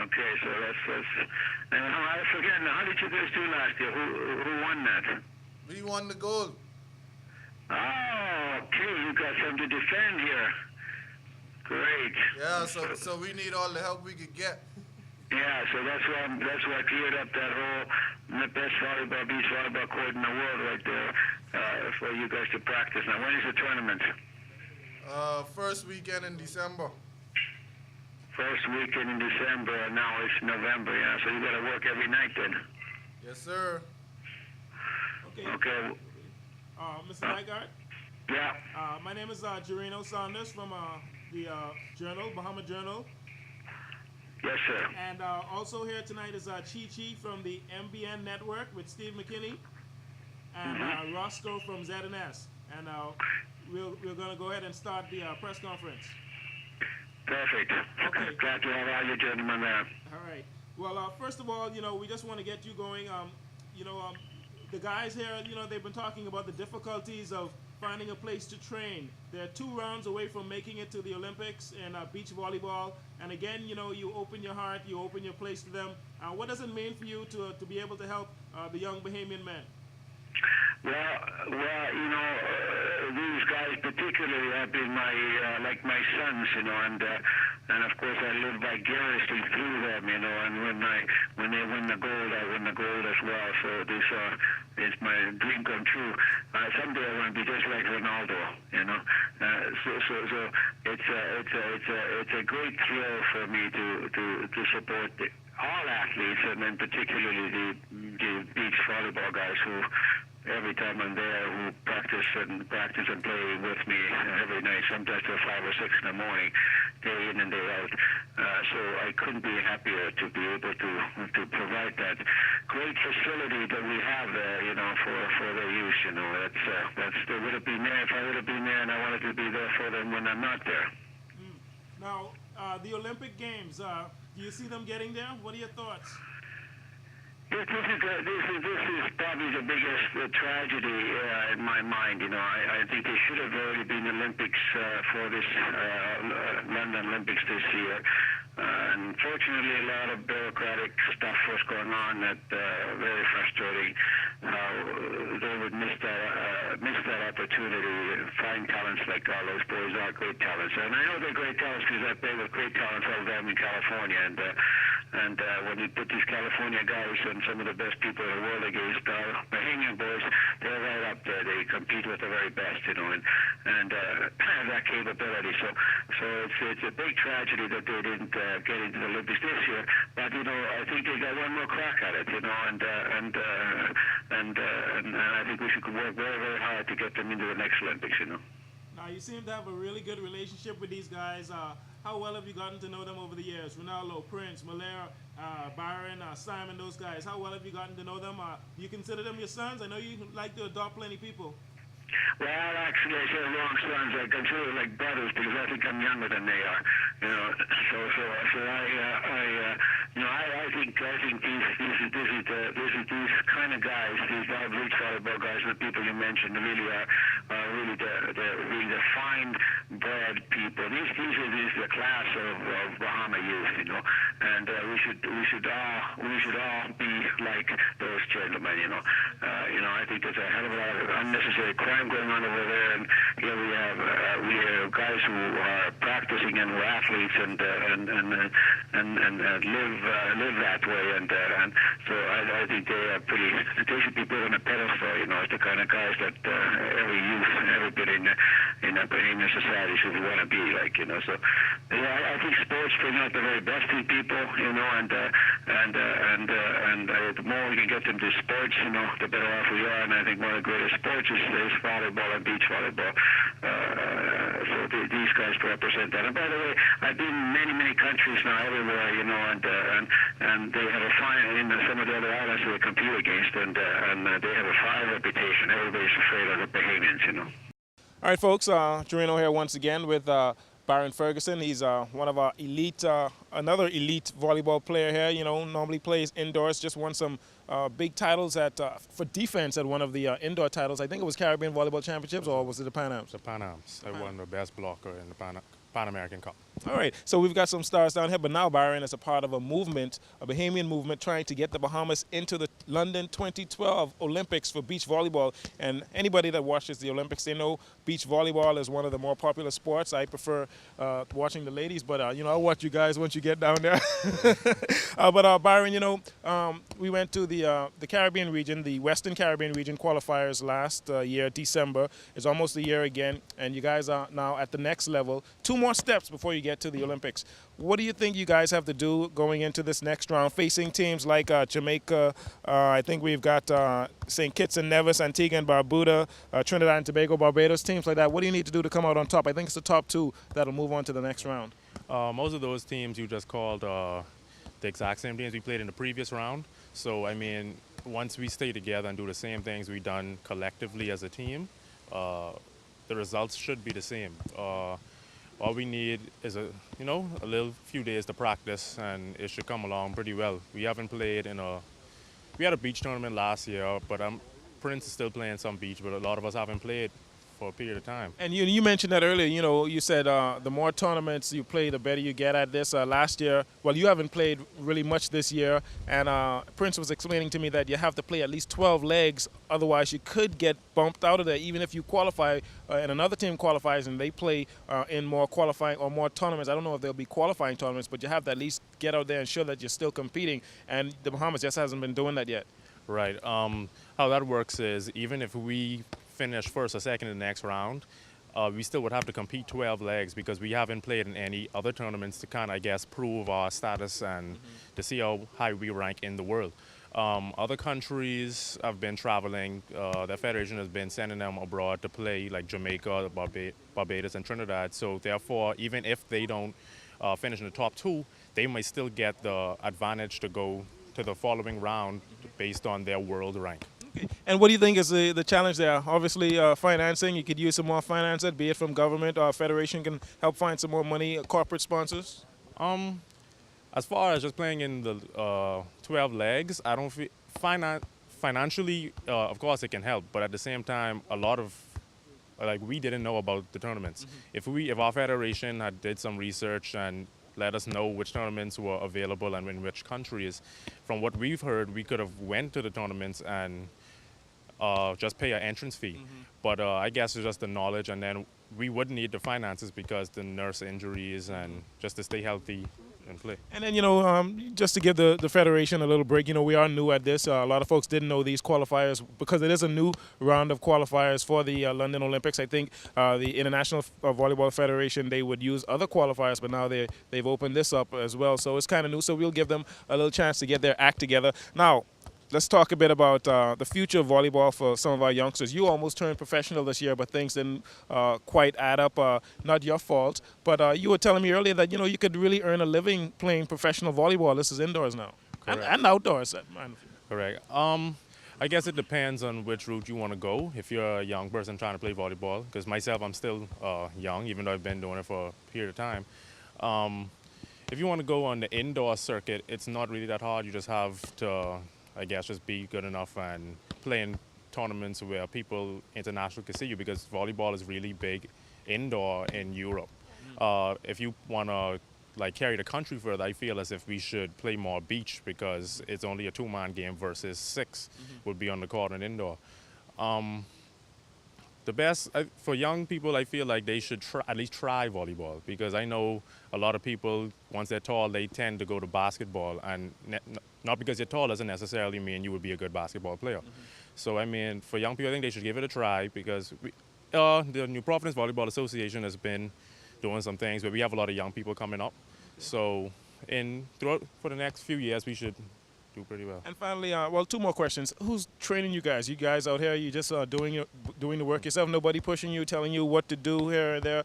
Okay, so that's and I forget now. How did you guys do last year? Who won that? We won the gold. Oh, okay. You got something to defend here. Great. Yeah, so we need all the help we could get. Yeah, so that's why I cleared up that whole the best volleyball beach volleyball court in the world right there for you guys to practice. Now, when is the tournament? First weekend in December. First weekend in December, and now it's November. Yeah, so you got to work every night then. Yes, sir. Okay. Mr. Nygaard? Yeah. My name is Jarino Saunders from the Journal, Bahama Journal. Yes, sir. And also here tonight is Chi Chi from the MBN Network with Steve McKinney and Roscoe from ZNS. And we're going to go ahead and start the press conference. Perfect. Okay. Glad to have all you gentlemen there. All right. Well, first of all, we just want to get you going. The guys here, they've been talking about the difficulties of finding a place to train. They're 2 rounds away from making it to the Olympics in beach volleyball. And again, you open your heart, you open your place to them. What does it mean for you to be able to help the young Bahamian men? Well, these guys particularly have been like my sons, and of course I live vicariously through them, and when they win the gold, I win the gold as well. So this is my dream come true. Someday I want to be just like Ronaldo, So it's a great thrill for me to support all athletes, and then particularly the beach volleyball guys who, every time I'm there, who practice and play with me every night, sometimes till 5 or 6 in the morning, day in and day out. So I couldn't be happier to be able to provide that great facility that we have there, for their use. They would have been there if I would have been there, and I wanted to be there for them when I'm not there. Now, the Olympic Games, do you see them getting there? What are your thoughts? This is probably the biggest tragedy in my mind. I think they should have already been Olympics for this London Olympics this year. Unfortunately, a lot of bureaucratic stuff was going on that very frustrating. How they would miss that opportunity. Find talents like all those boys are great talents, and I know they're great talents because I play with great talents all them in California, and when you put these California guys and some of the best people in the world against our Bahamian boys, they're right up there. They compete with the very best, and have that capability. So it's a big tragedy that they didn't get into the Olympics this year. But I think they got one more crack at it, and I think we should work very, very hard to get them into the next Olympics. Now you seem to have a really good relationship with these guys. How well have you gotten to know them over the years? Ronaldo, Prince, Malera, Byron, Simon, those guys. How well have you gotten to know them? Do you consider them your sons? I know you like to adopt plenty people. Well, actually, I say wrong sons. I consider them like brothers because I think I'm younger than they are. I think these kind of guys, these beach volleyball guys, the people you mentioned, really are really the fine bred people. These are the class of Bahama youth, and we should all be like those gentlemen, I think there's a hell of a lot of unnecessary crime going on over there, and here we have guys who are practicing and were athletes and live that way, and so I think they should be put on a pedestal, as the kind of guys that every youth, everybody in a Bahamian society should want to be like, So I think sports bring out the very best in people, and the more we can get them to sports, the better off we are. And I think one of the greatest sports is volleyball and beach volleyball. So these guys represent that. And by the way, I've been in many, many countries now, everywhere, and they have a fine in some of the other islands they compete against, and they have a fine reputation. Everybody's afraid of the Bahamians, All right, folks. Jarino here once again with Byron Ferguson. He's one of our elite, another elite volleyball player here. Normally plays indoors. Just won some big titles for defense at one of the indoor titles. I think it was Caribbean Volleyball Championships, or was it the Pan Ams? The Pan Ams. I won the best blocker in the Pan American Cup. All right, so we've got some stars down here, but now Byron is a part of a movement, a Bahamian movement, trying to get the Bahamas into the London 2012 Olympics for beach volleyball. And anybody that watches the Olympics, they know beach volleyball is one of the more popular sports. I prefer watching the ladies, but you know, I'll watch you guys once you get down there. But Byron, you know, we went to the Caribbean region, the Western Caribbean region qualifiers last year, December. It's almost a year again, and you guys are now at the next level. 2 more steps before you get to the Olympics. What do you think you guys have to do going into this next round, facing teams like Jamaica? I think we've got St. Kitts and Nevis, Antigua and Barbuda, Trinidad and Tobago, Barbados, teams like that. What do you need to do to come out on top? I think it's the top 2 that'll move on to the next round. Most of those teams you just called the exact same teams we played in the previous round. So, I mean, once we stay together and do the same things we've done collectively as a team, the results should be the same. All we need is a little few days to practice, and it should come along pretty well. We haven't played we had a beach tournament last year, but Prince is still playing some beach, but a lot of us haven't played for a period of time. And you mentioned that earlier. You know, you said the more tournaments you play, the better you get at this. Last year, well, you haven't played really much this year, and Prince was explaining to me that you have to play at least 12 legs, otherwise you could get bumped out of there. Even if you qualify and another team qualifies and they play in more qualifying or more tournaments. I don't know if there'll be qualifying tournaments, but you have to at least get out there and show that you're still competing. And the Bahamas just hasn't been doing that yet. Right. How that works is even if we finish first or second in the next round, we still would have to compete 12 legs because we haven't played in any other tournaments to kind of, I guess, prove our status and to see how high we rank in the world. Other countries have been traveling. The federation has been sending them abroad to play, like Jamaica, Barbados, and Trinidad. So therefore, even if they don't finish in the top 2, they might still get the advantage to go to the following round based on their world rank. And what do you think is the challenge there? Obviously, financing. You could use some more finance, be it from government or federation can help find some more money, corporate sponsors? As far as just playing in the 12 legs, I don't feel financially, of course, it can help. But at the same time, a lot of we didn't know about the tournaments. If our federation had did some research and let us know which tournaments were available and in which countries, from what we've heard, we could have went to the tournaments and just pay an entrance fee. But I guess it's just the knowledge, and then we would need the finances because the nurse injuries and just to stay healthy and play. And then, just to give the federation a little break, we are new at this. A lot of folks didn't know these qualifiers because it is a new round of qualifiers for the London Olympics. I think the International Volleyball Federation, they would use other qualifiers, but now they've opened this up as well. So it's kind of new, so we'll give them a little chance to get their act together. Now, let's talk a bit about the future of volleyball for some of our youngsters. You almost turned professional this year, but things didn't quite add up. Not your fault, but you were telling me earlier that you could really earn a living playing professional volleyball. This is indoors now, and outdoors. Correct. I guess it depends on which route you want to go. If you're a young person trying to play volleyball, because myself, I'm still young, even though I've been doing it for a period of time. If you want to go on the indoor circuit, it's not really that hard. You just have to, I guess, just be good enough and play in tournaments where people international can see you, because volleyball is really big indoor in Europe. If you want to carry the country further, I feel as if we should play more beach because it's only a 2-man game versus 6 would be on the court and indoor. The best for young people, I feel like they should at least try volleyball, because I know a lot of people, once they're tall, they tend to go to basketball, and not because you're tall doesn't necessarily mean you would be a good basketball player. So I mean, for young people, I think they should give it a try, because the New Providence Volleyball Association has been doing some things where we have a lot of young people coming up. So for the next few years, we should do pretty well. And finally, 2 more questions. Who's training you guys? You guys out here, you just doing the work yourself? Nobody pushing you, telling you what to do here and there?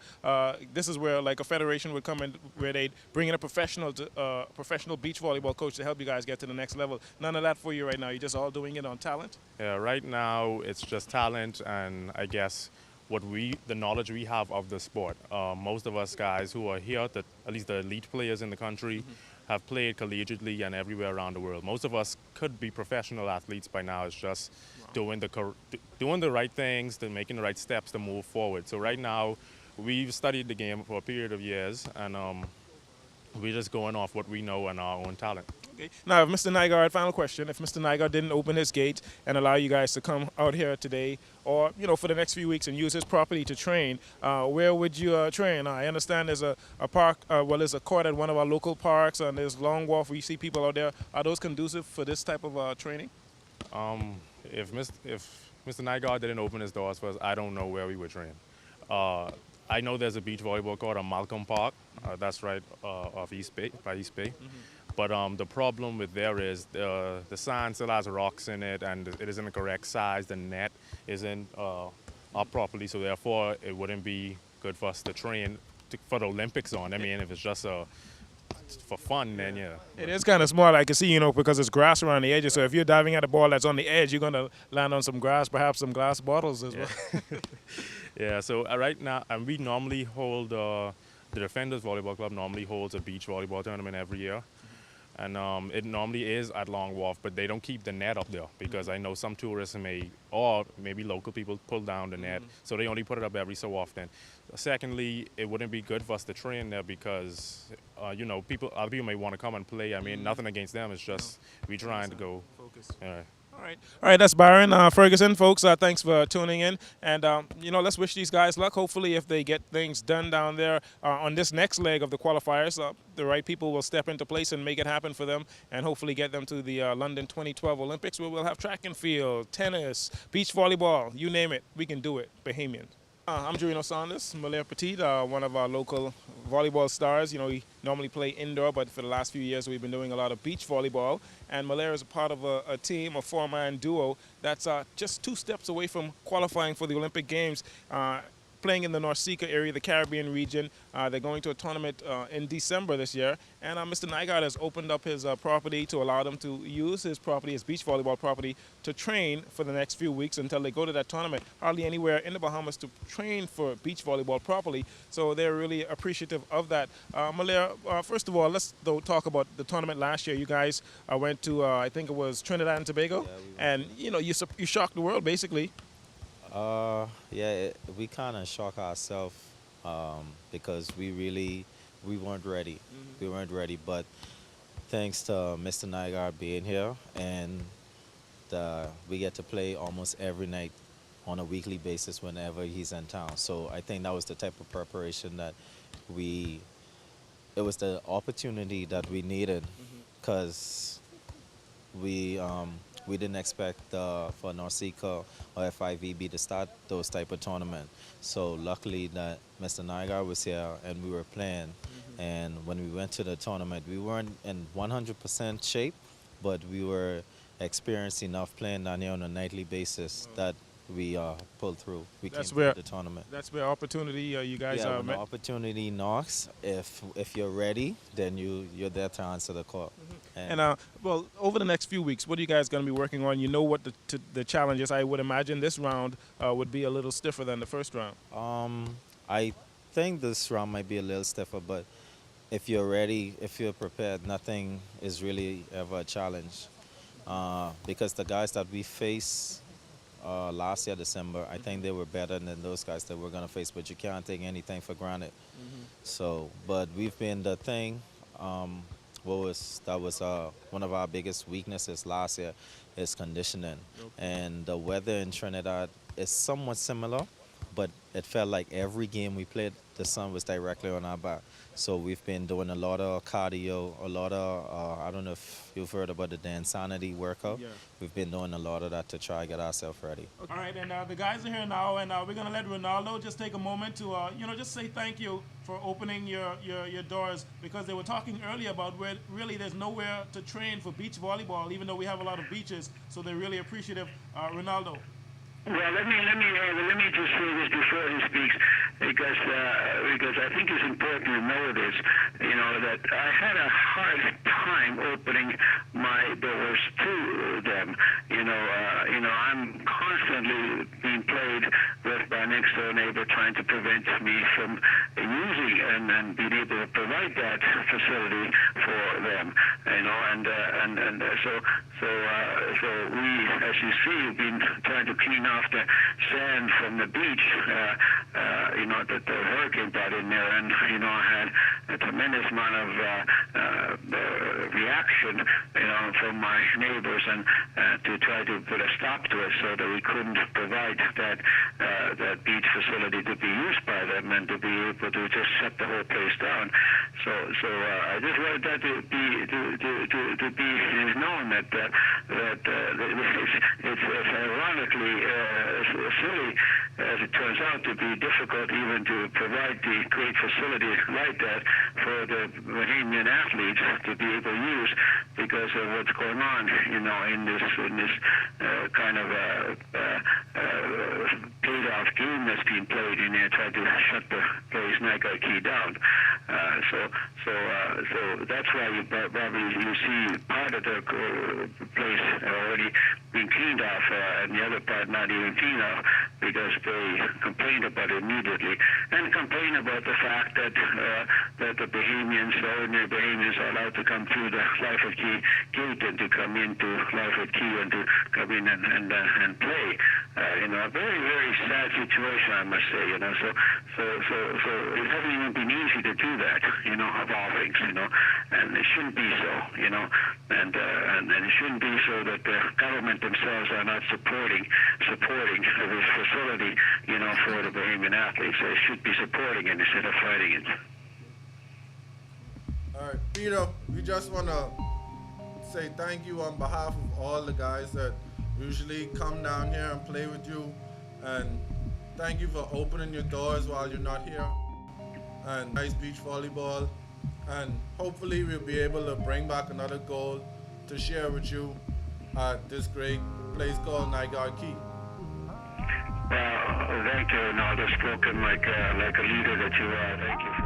This is where a federation would come in, where they'd bring in a professional beach volleyball coach to help you guys get to the next level. None of that for you right now. You're just all doing it on talent? Yeah, right now it's just talent, and I guess the knowledge we have of the sport. Most of us guys who are here, at least the elite players in the country, have played collegiately and everywhere around the world. Most of us could be professional athletes by now. It's just doing the right things, making the right steps to move forward. So right now, we've studied the game for a period of years, and we're just going off what we know and our own talent. Okay. Now, if Mr. Nygaard, final question, if Mr. Nygaard didn't open his gate and allow you guys to come out here today or, for the next few weeks and use his property to train, where would you train? I understand there's a park, there's a court at one of our local parks and there's Long Wharf where you see people out there. Are those conducive for this type of training? If Mr. Nygaard didn't open his doors for us, I don't know where we would train. I know there's a beach volleyball court on Malcolm Park. That's right off East Bay, by East Bay. But the problem with there is the sand still has rocks in it, and it isn't the correct size. The net isn't up properly, so therefore it wouldn't be good for us to train for the Olympics on. I mean, if it's just for fun, then yeah. It is kind of small, I can see, because it's grass around the edges. So if you're diving at a ball that's on the edge, you're going to land on some grass, perhaps some glass bottles as well. Yeah, so right now, and we normally hold, the Defenders Volleyball Club normally holds a beach volleyball tournament every year. And it normally is at Long Wharf, but they don't keep the net up there because I know some tourists or maybe local people pull down the net, so they only put it up every so often. Secondly, it wouldn't be good for us to train there because, other people may want to come and play. I mean, nothing against them. It's just we trying to go. Focus. Yeah. All right, that's Byron Ferguson, folks. Thanks for tuning in. And, let's wish these guys luck. Hopefully, if they get things done down there on this next leg of the qualifiers, the right people will step into place and make it happen for them and hopefully get them to the London 2012 Olympics where we'll have track and field, tennis, beach volleyball, you name it. We can do it. Bahamian. I'm Jurino Saunders, Malaire Petit, one of our local volleyball stars. We normally play indoor, but for the last few years we've been doing a lot of beach volleyball. And Malaire is a part of a team, a four-man duo, that's just 2 steps away from qualifying for the Olympic Games. Playing in the Norseca area, the Caribbean region. They're going to a tournament in December this year. And Mr. Nygaard has opened up his property to allow them to use his property, his beach volleyball property, to train for the next few weeks until they go to that tournament. Hardly anywhere in the Bahamas to train for beach volleyball properly. So they're really appreciative of that. Malaire, first of all, let's talk about the tournament last year. You guys went to, I think it was Trinidad and Tobago. Yeah, and, you shocked the world, basically. We kind of shock ourselves because we weren't ready. We weren't ready, but thanks to Mr. Nygaard being here, and we get to play almost every night on a weekly basis whenever he's in town. So I think that was the type of preparation that it was the opportunity that we needed because we didn't expect for Norseca or FIVB to start those type of tournament. So luckily that Mr. Nygaard was here and we were playing. And when we went to the tournament, we weren't in 100% shape, but we were experienced enough playing down here on a nightly basis that we pulled through. We came to the tournament. That's where opportunity you guys when met. the opportunity knocks, if you're ready, then you're there to answer the call. And over the next few weeks, what are you guys going to be working on? You know what the challenge is. I would imagine this round would be a little stiffer than the first round. I think this round might be a little stiffer, but if you're ready, if you're prepared, nothing is really ever a challenge. Because the guys that we face last year, December, I think they were better than those guys that we're going to face, but you can't take anything for granted. So, but we've been the thing. That was one of our biggest weaknesses last year is conditioning. And the weather in Trinidad is somewhat similar, but it felt like every game we played, the sun was directly on our back. So we've been doing a lot of cardio, a lot of, I don't know if you've heard about the Insanity workout. Yeah. We've been doing a lot of that to try to get ourselves ready. All right, and the guys are here now, and we're going to let Ronaldo just take a moment to, just say thank you for opening your doors, because they were talking earlier about where really there's nowhere to train for beach volleyball, even though we have a lot of beaches, so they're really appreciative. Ronaldo. Well, let me just say this before he speaks, because I think it's important to know this. That I had a hard time opening my doors to them. I'm constantly being played with by next door neighbor trying to prevent me from using and being able to provide that facility for them. So we, as you see, have been trying to clean off the sand from the beach, that the hurricane brought in there, and I had a tremendous amount of reaction, from my neighbors, and to try to put a stop to it, so that we couldn't provide that beach facility to be used by them, and to be able to just shut the whole place down. So I just wanted that to be known that it's ironically silly as it turns out to be difficult even to provide the great facility like that for the Bahamian athletes to be able to use, because of what's going on, in this kind of paid-off game that's being played in there, trying to shut the place Niagara Key down. So that's why you see part of the place already being cleaned off, and the other part not even cleaned off, because they complained about it immediately, and complained about the fact that the Bahamians, the ordinary Bahamians, are allowed to come through the Lyford Key gate and to come into Lyford Key and to come in and play. A very, very sad situation, I must say. So it hasn't even been easy to do that, of all things, and it shouldn't be so, and it shouldn't be so that the government themselves are not supporting this facility, for the Bahamian athletes. They should be supporting it instead of fighting it. All right, Peter, we just want to say thank you on behalf of all the guys that usually come down here and play with you, and thank you for opening your doors while you're not here, and nice beach volleyball, and hopefully we'll be able to bring back another goal to share with you at this great place called Niagara Key. Thank you. Just spoken like a leader that you are. Thank you.